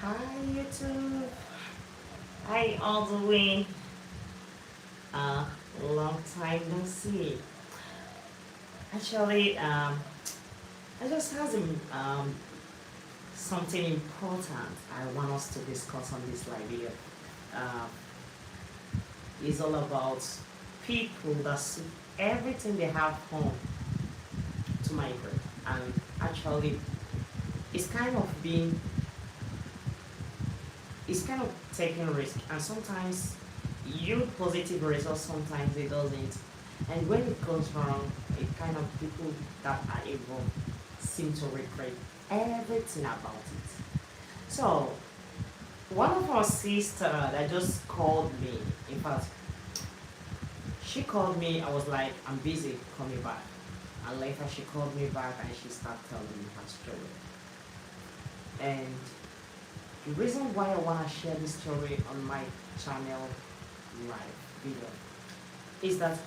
Hi YouTube. Hi all the way. Long time no see. Actually, I just have something important I want us to discuss on this live video. Uh, it's all about people that suit everything they have home to migrate, and actually, it's kind of being it's kind of taking risk, and sometimes yield positive results, sometimes it doesn't. And when it goes wrong, it kind of people that are able seem to regret everything about it. So one of our sister that just called me, in fact, she called me, I was like, I'm busy, call me back. And later she called me back and she started telling me her story. And the reason why I want to share this story on my channel live video is that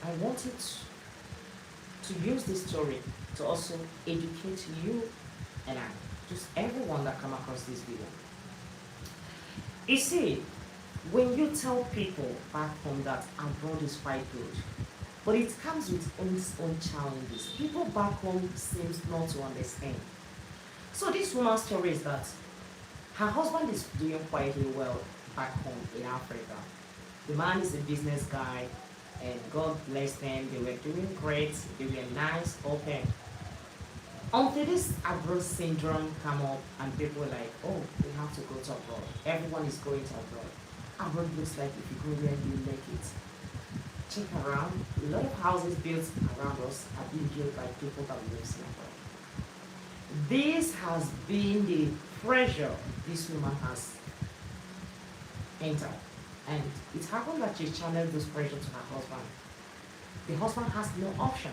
I wanted to use this story to also educate you and I, just everyone that come across this video. You see, when you tell people back home that abroad is quite good, but it comes with its own challenges, people back home seems not to understand. So this woman's story is that her husband is doing quietly well back home in Africa. The man is a business guy, and God bless them. They were doing great. They were nice, open. Until this abroad syndrome come up, and people were like, "Oh, we have to go to abroad. Everyone is going to abroad. Abroad looks like if you go there, you make it." Check around. A lot of houses built around us have been built by people that live in abroad. This has been the pressure this woman has entered. And it happened that she channeled this pressure to her husband. The husband has no option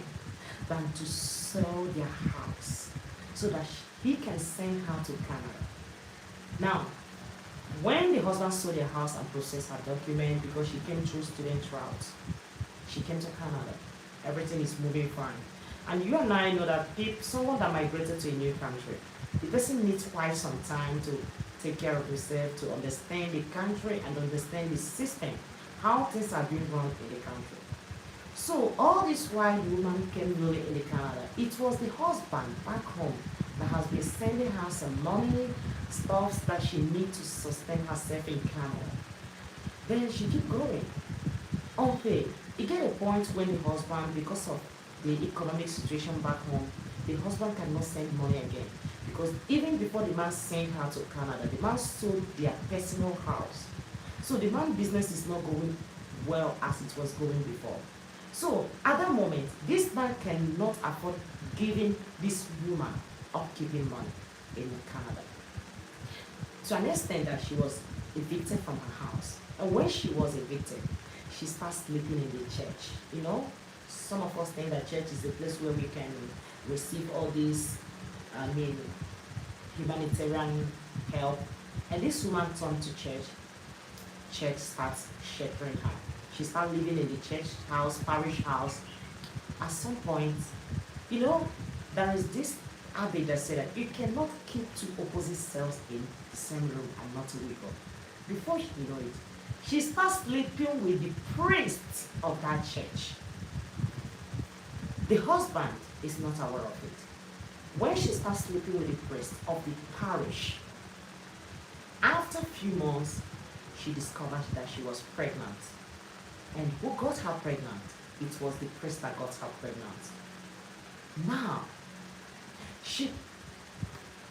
than to sell their house so that he can send her to Canada. Now, when the husband sold their house and processed her document, because she came through student route, she came to Canada. Everything is moving fine. And you and I know that someone that migrated to a new country, the person needs quite some time to take care of himself, to understand the country and understand the system, how things are being run in the country. So all this while the woman came really in the Canada, it was the husband back home that has been sending her some money, stuff that she needs to sustain herself in Canada. Then she keep going. Okay, it get a point when the husband, because of the economic situation back home, the husband cannot send money again. Because even before the man sent her to Canada, the man sold their personal house. So the man's business is not going well as it was going before. So at that moment, this man cannot afford giving this woman upkeeping money in Canada. To an extent that she was evicted from her house. And when she was evicted, she starts sleeping in the church. You know, some of us think that church is the place where we can receive all these, humanitarian help. And this woman turned to church. Church starts sheltering her. She starts living in the church house, parish house. At some point, you know, there is this habit that said that you cannot keep two opposite selves in the same room and not wake up. Before she know it, she starts sleeping with the priest of that church. The husband is not aware of it. When she starts sleeping with the priest of the parish, after a few months, she discovered that she was pregnant. And who got her pregnant? It was the priest that got her pregnant. Now, she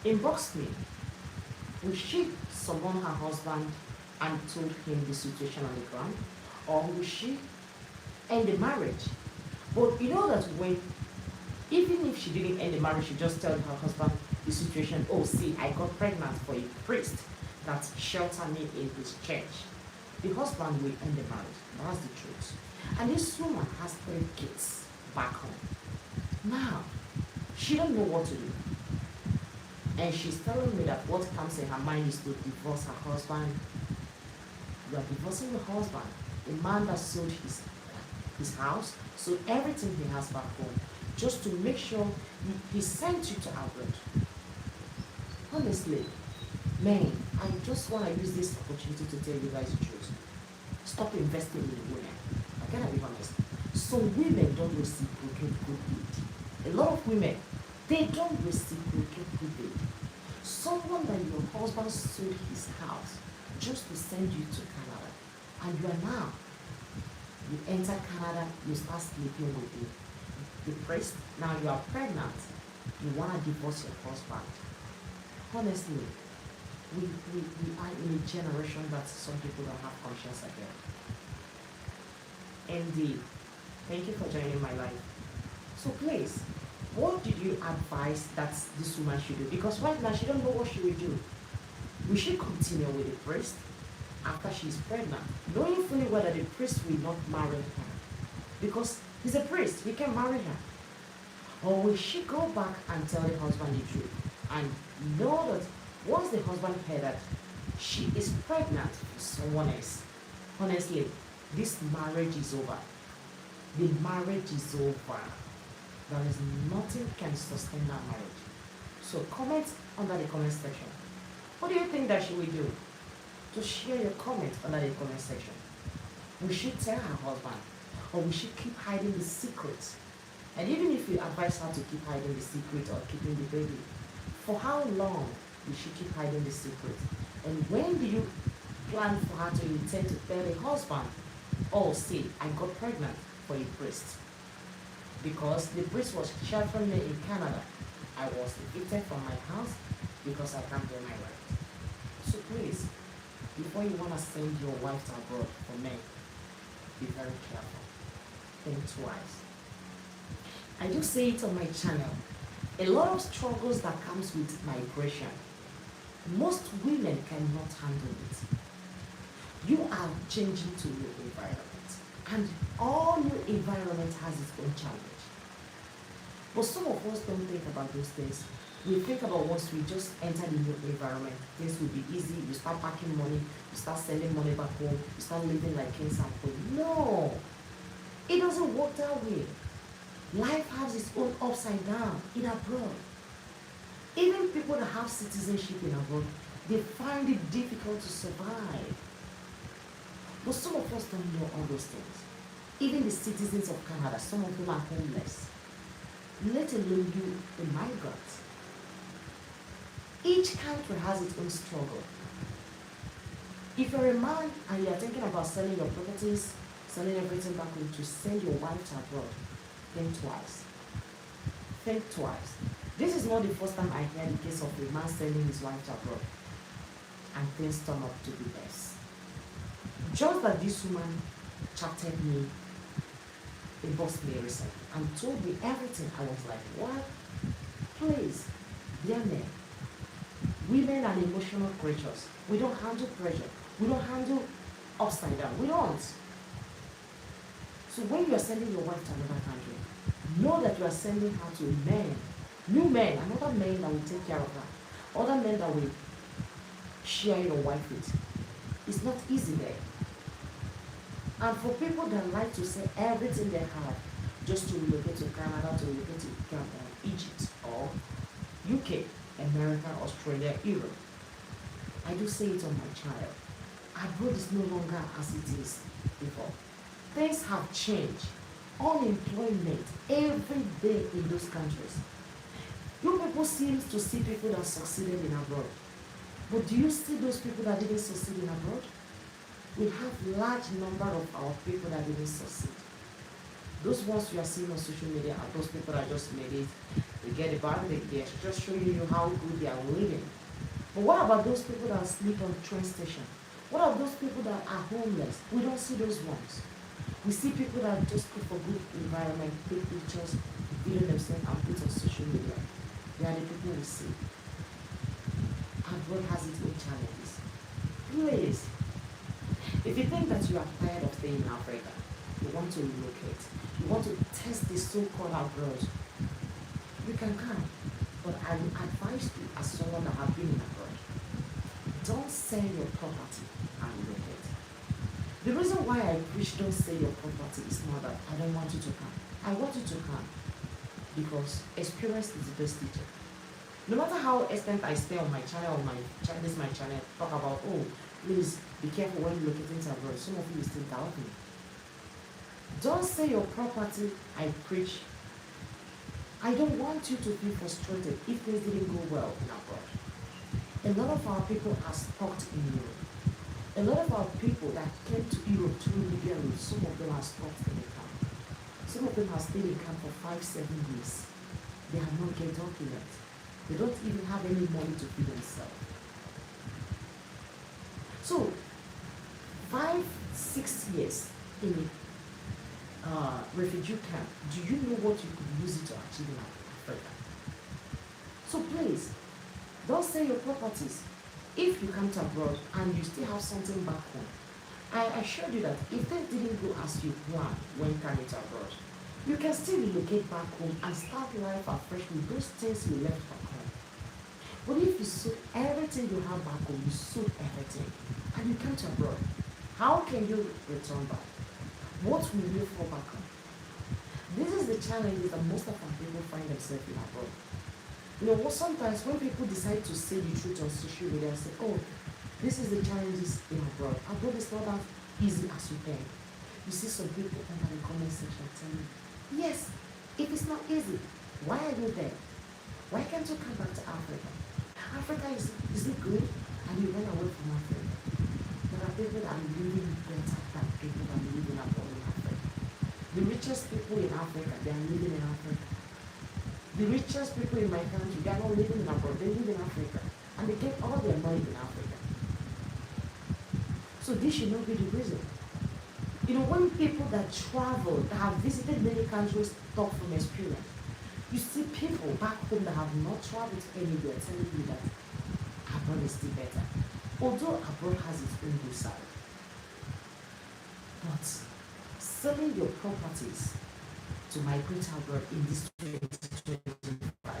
inboxed me. Will she summon her husband and told him the situation on the ground? Or will she end the marriage? But you know that when, even if she didn't end the marriage, she just told her husband the situation. Oh, see, I got pregnant for a priest that sheltered me in his church. The husband will end the marriage. That's the truth. And this woman has 3 kids back home. Now, she don't know what to do. And she's telling me that what comes in her mind is to divorce her husband. You are divorcing your husband, a man that sold his house, sold everything he has back home, just to make sure he sent you to abroad. Honestly, Men, I just want to use this opportunity to tell you guys the truth. Stop investing in women. I gotta be honest. Some women don't reciprocate good deed. A lot of women, they don't reciprocate good deed. Someone that your husband sold his house just to send you to Canada, and you are now, you enter Canada, you start sleeping with the priest, now you are pregnant, you want to divorce your husband. Honestly, we are in a generation that some people don't have conscience again. Indeed. Thank you for joining my life. So please, what did you advise that this woman should do? Because right now she don't know what she will do. Will she continue with the priest after she's pregnant, knowing fully well that the priest will not marry her? Because he's a priest, he can marry her. Or will she go back and tell the husband the truth and know that once the husband heard that she is pregnant with someone else, honestly, this marriage is over. The marriage is over. There is nothing can sustain that marriage. So comment under the comment section. What do you think that she will do? Just share your comment under the comment section. Will she tell her husband? Or will she keep hiding the secret? And even if you advise her to keep hiding the secret or keeping the baby, for how long will she keep hiding the secret? And when do you plan for her to intend to tell the husband, oh, see, I got pregnant for a priest? Because the priest was sheltering me in Canada. I was evicted from my house because I can't pay my rent. So please, before you want to send your wife to abroad for men, be very careful. Think twice. I do say it on my channel. A lot of struggles that comes with migration, most women cannot handle it. You are changing to new environment, and all new environment has its own challenge. But some of us don't think about those things. We think about once we just enter the new environment, things will be easy. You start packing money, you start sending money back home, you start living like kings and queens. No, it doesn't work that way. Life has its own upside down in abroad. Even people that have citizenship in abroad, they find it difficult to survive. But some of us don't know all those things. Even the citizens of Canada, some of them are homeless, let alone you, the migrant. Each country has its own struggle. If you're a man and you're thinking about selling your properties, selling everything back home to send your wife to abroad, think twice. Think twice. This is not the first time I hear the case of a man sending his wife to abroad and things turn up to be best. Just that this woman chatted me, inboxed me recently and told me everything. I was like, what? Please, dear men, women are emotional creatures. We don't handle pressure. We don't handle upside down. We don't. So when you are sending your wife to another country, know that you are sending her to a man, new men, another man that will take care of her, other men that will share your wife with. It's not easy there. And for people that like to say everything they have just to relocate to Canada, to relocate to Egypt or UK, America, Australia, Europe, I do say it on my channel. Abroad is no longer as it is before. Things have changed. Unemployment every day in those countries. You people seem to see people that succeeded in abroad. But do you see those people that didn't succeed in abroad? We have large number of our people that didn't succeed. Those ones you are seeing on social media are those people that just made it. They get a bag, they're just showing you how good they are living. But what about those people that sleep on the train station? What about those people that are homeless? We don't see those ones. We see people that just look for good environment, take pictures, video themselves and put on social media. They are the people we see. Abroad has its own challenges. Please, if you think that you are tired of staying in Africa, you want to relocate, you want to test the so-called abroad, you can come. But I will advise you as someone that have been in abroad, don't sell your property and relocate. The reason why I preach don't sell your property is not that I don't want you to come. I want you to come because experience is the best teacher. No matter how extent I stay on my channel, this is my channel, talk about, oh, please be careful when you locating to abroad. Some of you will still doubt me. Don't say your property, I preach. I don't want you to feel frustrated if things didn't go well in abroad. A lot of our people are stuck in Europe. A lot of our people that came to Europe through Libya route, some of them are stuck in the camp. Some of them have stayed in camp for 5-7 years. They have not get documents. They don't even have any money to feed themselves. So, 5-6 years in a refugee camp, do you know what you could use it to achieve in Africa? So please, don't sell your properties. If you come to abroad and you still have something back home, I assure you that if things didn't go as you planned when coming to abroad, you can still relocate back home and start life afresh with those things you left back home. But if you sold everything you have back home, you sold everything, and you come to abroad, how can you return back? What will you fall back on? This is the challenge that most of our people find themselves in abroad. You know, sometimes when people decide to say the truth on social media and say, oh, this is the challenges in abroad. Abroad is not that easy as you think. You see some people under the comment section telling you, yes, if it's not easy, why are you there? Why can't you come back to Africa? Africa is it good? And you run away from Africa. There are people that are living better than people that are living abroad in Africa. The richest people in Africa, they are living in Africa. The richest people in my country, they are not living in abroad, they live in Africa. And they get all their money in Africa. So this should not be the reason. You know, when people that travel, that have visited many countries talk from experience, you see people back home that have not traveled anywhere telling you that abroad is still better. Although abroad has its own good side. But selling your properties to migrate abroad in this 2025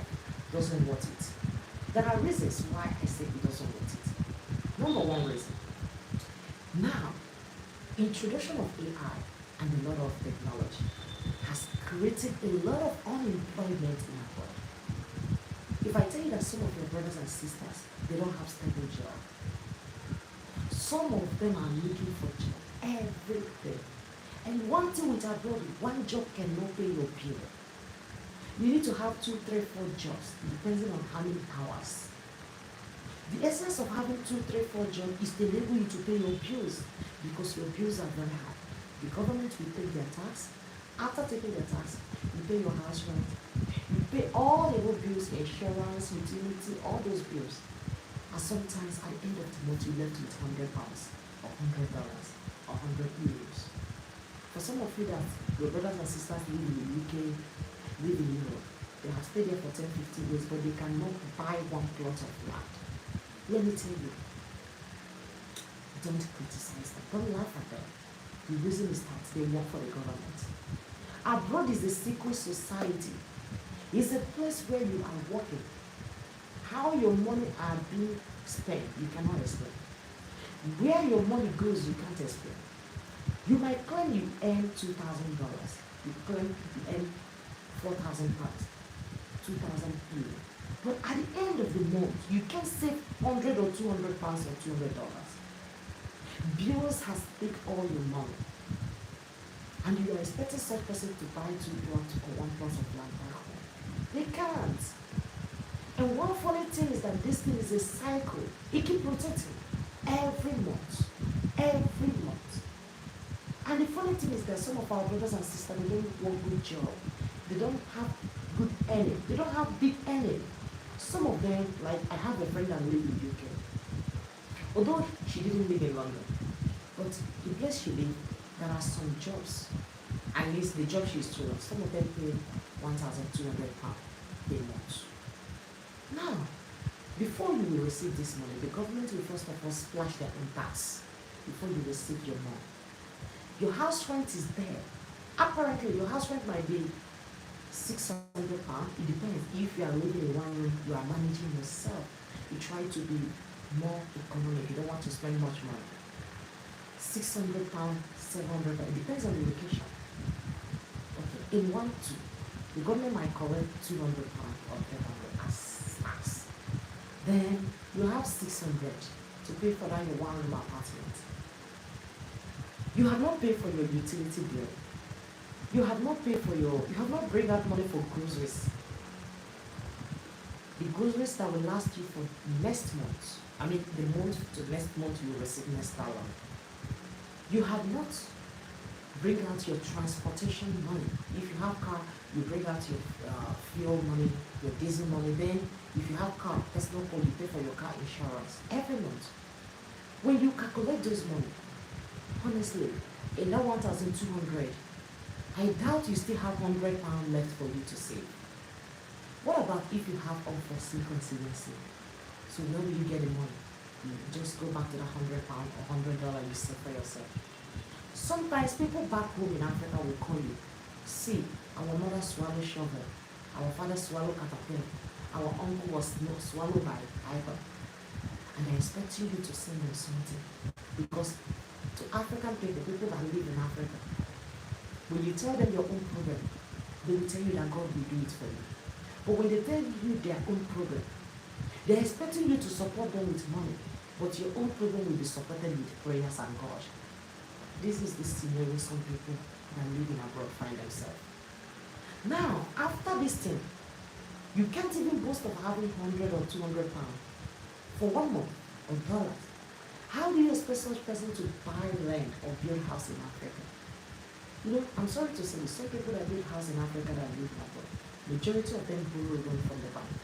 doesn't worth it. There are reasons why I say it doesn't worth it. Number one reason. Now, introduction of AI and a lot of technology has created a lot of unemployment in abroad. If I tell you that some of your brothers and sisters, they don't have stable job. Some of them are looking for job every day. And one thing with abroad, one job cannot pay your bill. You need to have 2, 3, 4 jobs, depending on how many hours. The essence of having 2, 3, 4 jobs is to enable you to pay your bills, because your bills are very high. The government will take their tax. After taking their tax, you pay your house rent. You pay all the road bills, insurance, utility, all those bills. And sometimes at the end of the month, you left with £100 or $100 or 100 euros. For some of you that your brothers and sisters live in the UK, live in Europe, they have stayed there for 10, 15 years, but they cannot buy one plot of land. Let me tell you, don't criticize them, don't laugh at them. The reason is that they work for the government. Abroad is a secret society. It's a place where you are working. How your money are being spent, you cannot explain. Where your money goes, you can't explain. You might claim you earn $2,000. You claim you earn £4,000, 2,000 euros. But at the end of the month, you can save £100 or £200 or $200. Bills has taken all your money. And you are expecting such person to buy 2 plots or 1 plot of land back home. They can't. And one funny thing is that this thing is a cycle. It keeps rotating every month. Every month. And the funny thing is that some of our brothers and sisters, they don't want good job. They don't have good earning. They don't have big earning. Some of them, like I have a friend that lives in the UK. Although she didn't live in London, but the place she lives, there are some jobs. At least the job she's doing, some of them pay £1,200 a month. Now, before you will receive this money, the government will first of all splash their own tax before you receive your money. Your house rent is there. Apparently, your house rent might be £600. It depends. If you are living in one room, you are managing yourself. You try to be more economic. You don't want to spend much money. £600, £700. It depends on the location. Okay, in 1, 2, the government might collect £200 or 300 as tax. Then you have 600 to pay for that your one room apartment. You have not paid for your utility bill. You have not bring out money for groceries. The groceries that will last you for next month. I mean, the month to next month you will receive next hour. You have not bring out your transportation money. If you have car, you bring out your fuel money, your diesel money. Then, if you have car, personal call, you pay for your car insurance every month. When you calculate those money, honestly, in that 1,200, I doubt you still have £100 left for you to save. What about if you have unforeseen contingency? So where will you get the money? You just go back to the £100 or $100 you save for yourself. Sometimes people back home in Africa will call you. See, our mother swallowed shovel, our father swallowed caterpillar, our uncle was swallowed by tiger. And they're expecting you to send them something. Because to African people, people that live in Africa, when you tell them your own problem, they will tell you that God will do it for you. But when they tell you their own problem, they're expecting you to support them with money, but your own problem will be supported with prayers and God. This is the scenario some people that live in abroad find themselves. Now, after this thing, you can't even boast of having 100 or 200 pounds for 1 month or dollars. How do you expect such person to buy land or build house in Africa? You know, I'm sorry to say, some people that build house in Africa that live in abroad, majority of them borrow loan from the bank.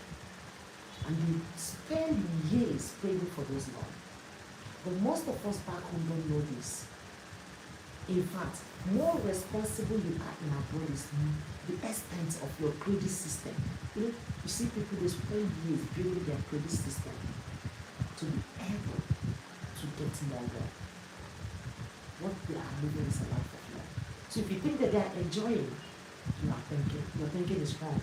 And you spend years paying for those loans. But most of us back home don't know this. In fact, more responsible you are in abroad is the extent of your credit system. You know, you see people, they spend years building their credit system to be able to get more loan. What they are living is a life of love. So if you think that they are enjoying, your thinking is wrong.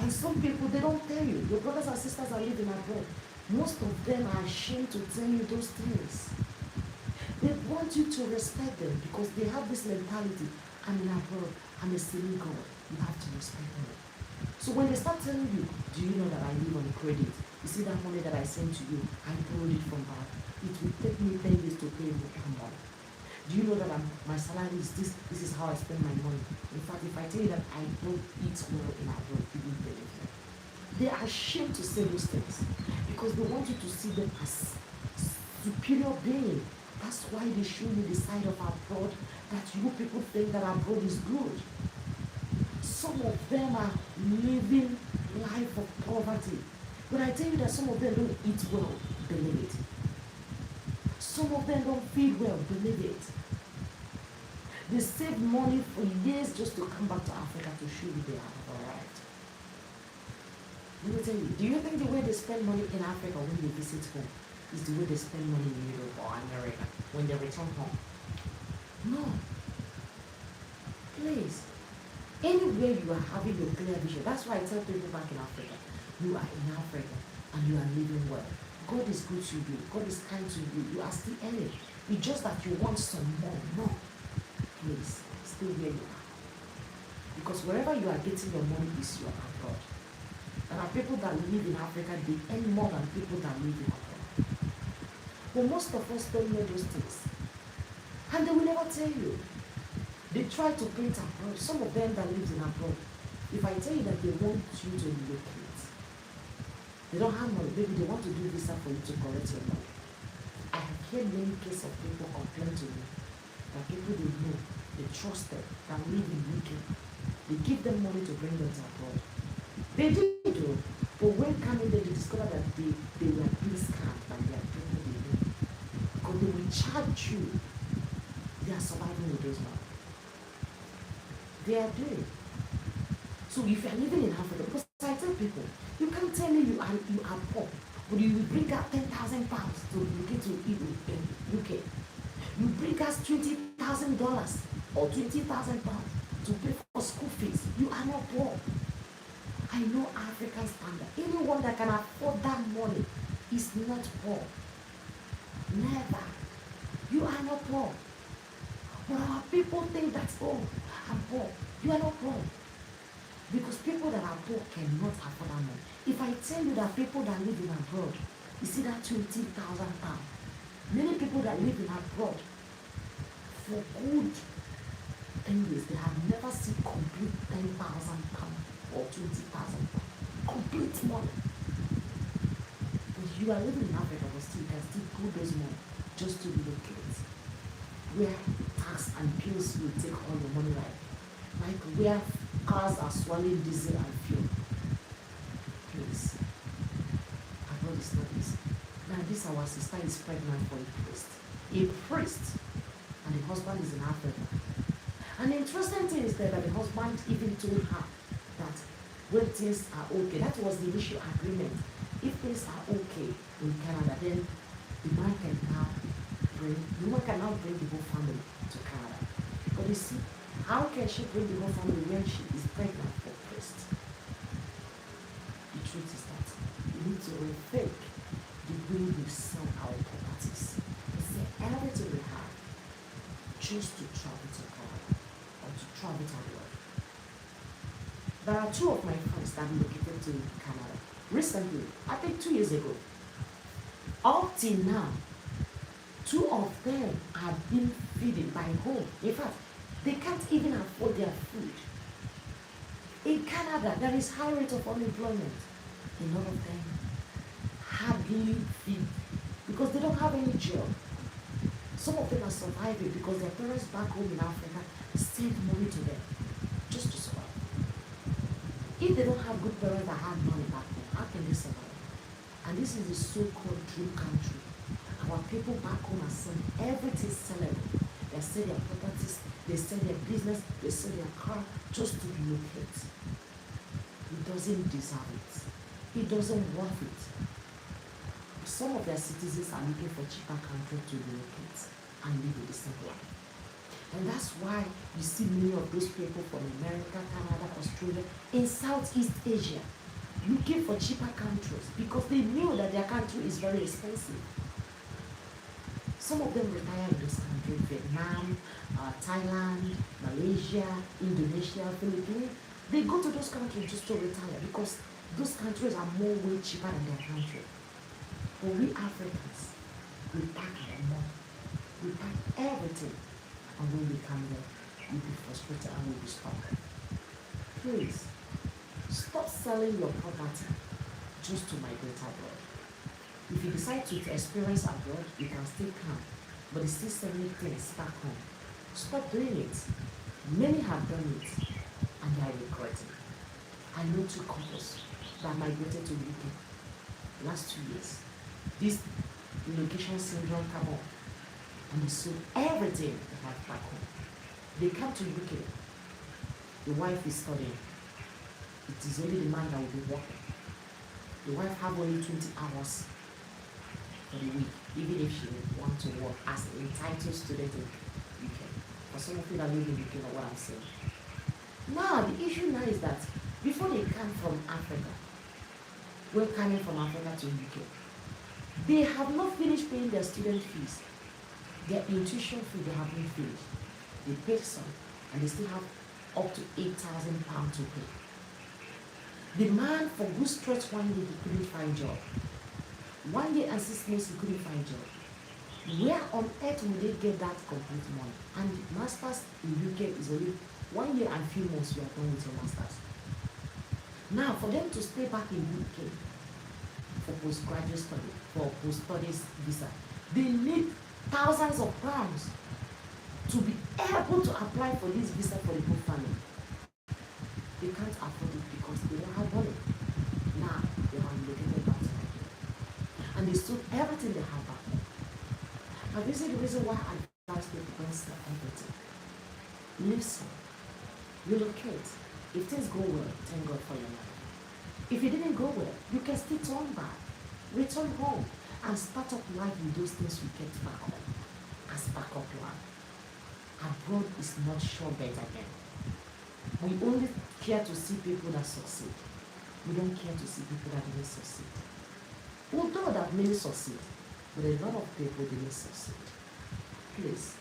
And some people, they don't tell you. Your brothers and sisters are living abroad. Most of them are ashamed to tell you those things. They want you to respect them because they have this mentality. I'm in abroad, I'm a silly God. You have to respect them. So when they start telling you, do you know that I live on credit? You see that money that I sent to you, I borrowed it from bank. It will take me 10 years to pay you money. Do you know that my salary is this? This is how I spend my money. In fact, if I tell you that I don't eat well in abroad, you will believe me. They are ashamed to say those things because they want you to see them as superior being. That's why they show you the side of abroad that you people think that abroad is good. Some of them are living life of poverty. But I tell you that some of them don't eat well, believe it. Some of them don't feed well, believe it. They save money for years just to come back to Africa to show you they have arrived. Let me tell you, do you think the way they spend money in Africa when they visit home is the way they spend money in Europe or America when they return home? No. Please. Anywhere you are having your clear vision, that's why I tell people back in Africa, you are in Africa and you are living well. God is good to you. God is kind to you. You are still earning. It's just that you want some more. Please, stay where you are. Because wherever you are getting your money is your abroad. There are people that live in Africa, they earn more than people that live in abroad. But most of us don't know those things. And they will never tell you. They try to paint abroad. Some of them that live in abroad, if I tell you that they want you to relocate, they don't have money, maybe they want to do visa for you to collect your money. I have heard many cases of people complain to me that people they know, they trust them, that live in UK. They give them money to bring them to abroad. They do, but when coming there, they discover that they were being scammed by their people they know. Because they will charge you. They are surviving with those money. They are doing. So if you are living in Africa, because I tell people, you can't tell me you are poor, but you will bring out £10,000 to relocate to UK. You bring us $20,000 or £20,000 to pay for school fees. You are not poor. I know African standard. Anyone that can afford that money is not poor. Never. You are not poor. But our people think that, oh, I'm poor. You are not poor. Because people that are poor cannot afford that money. If I tell you that people that live in abroad, you see that 20,000 pounds. Many people that live in abroad for good 10 years, they have never seen complete 10,000 pounds or 20,000 pounds. Complete money. But you are living in Africa, but still you can still put those money just to relocate. Where tax and bills will take all your money, like where cars are swallowing diesel and fuel. Please, abroad is not easy. Now this our sister is pregnant for a priest. A priest, and the husband is in Africa. And the interesting thing is that the husband even told her that when things are okay, that was the initial agreement. If things are okay in Canada, then the woman can now bring the whole family to Canada. But you see, how can she bring the whole family when she is pregnant for priest? The truth is that we need to rethink the way we sell our properties. We sell everything we have just to travel to Canada or to travel to abroad. There are two of my friends that relocated to Canada recently, I think 2 years ago. Up till now, two of them have been feeding by home. In fact, they can't even afford their food. In Canada, there is high rate of unemployment. A lot of them hardly feed because they don't have any job. Some of them are surviving because their parents back home in Africa send money to them just to survive. If they don't have good parents that have money back home, how can they survive? And this is the so-called dream country. Our people back home are selling everything sellable. They sell their properties, they sell their business, they sell their car just to relocate. It doesn't deserve it. It doesn't worth it. Some of their citizens are looking for cheaper countries to relocate and live a decent life. And that's why you see many of those people from America, Canada, Australia, in Southeast Asia, looking for cheaper countries because they knew that their country is very expensive. Some of them retire in those countries, Vietnam, Thailand, Malaysia, Indonesia, Philippines. They go to those countries just to retire because those countries are way cheaper than their country. But we Africans, we pack our money, we pack everything, and when we come there, we'll be frustrated and we'll be stuck. Please, stop selling your property just to migrate abroad. If you decide to experience abroad, you can still come, but it's still selling things back home. Stop doing it. Many have done it, and they are regretting. I know two couples that migrated to UK last 2 years. This relocation syndrome came up, and they sold everything they had back home. They come to UK. The wife is studying. It is only the man that will be working. The wife have only 20 hours for the week, even if she want to work as an entitled student in UK. For some of you that live in UK, know what I'm saying. Now, the issue now is that before they come from Africa, when coming from Africa to UK, they have not finished paying their student fees. Their tuition fee, they haven't finished. They paid some, and they still have up to £8,000 to pay. The man, for good stretch 1 year, he couldn't find job. 1 year and 6 months, he couldn't find job. Where on earth will they get that complete money? And masters in UK is only 1 year and few months you are done with your masters. Now, for them to stay back in UK for postgraduate study, for post-studies visa, they need thousands of pounds to be able to apply for this visa for the whole family. They can't afford it because they don't have money. Now, they are relocated back to Nigeria. And they sold everything they have back home. And this is the reason why I advise people don't sell everything. Leave some. Relocate. If things go well, thank God for your life. If it didn't go well, you can still turn back. Return home and start up life with those things you get back home as backup plan. Abroad is not sure bet again. We only care to see people that succeed. We don't care to see people that didn't succeed. Although that many succeed, but a lot of people didn't succeed. Please,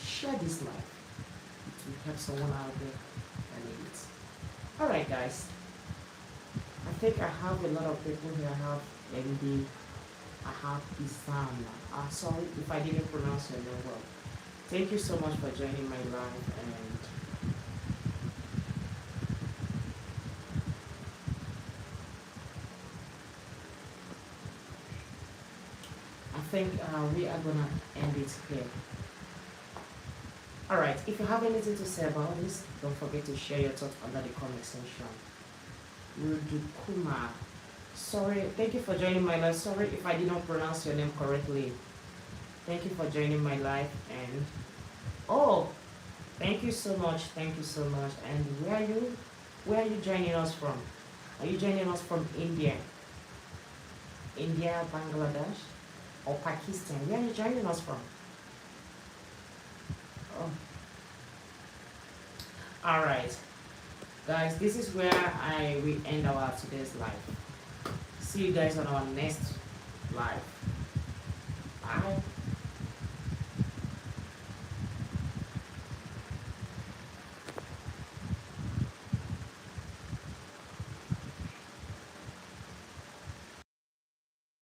share this life. It will help someone out there that needs it. Alright guys, I think I have a lot of people here. I have MD, I have Isam. Sorry if I didn't pronounce your name well. Thank you so much for joining my live, and I think we are gonna end it here. Alright, if you have anything to say about this, don't forget to share your thoughts under the comment section. Rudukuma. Sorry, thank you for joining my live. Sorry if I did not pronounce your name correctly. Thank you for joining my live, and oh, thank you so much. Thank you so much. And where are you? Where are you joining us from? Are you joining us from India? India, Bangladesh, or Pakistan? Where are you joining us from? Oh. All right, guys, this is where we end our today's live. See you guys on our next live. Bye.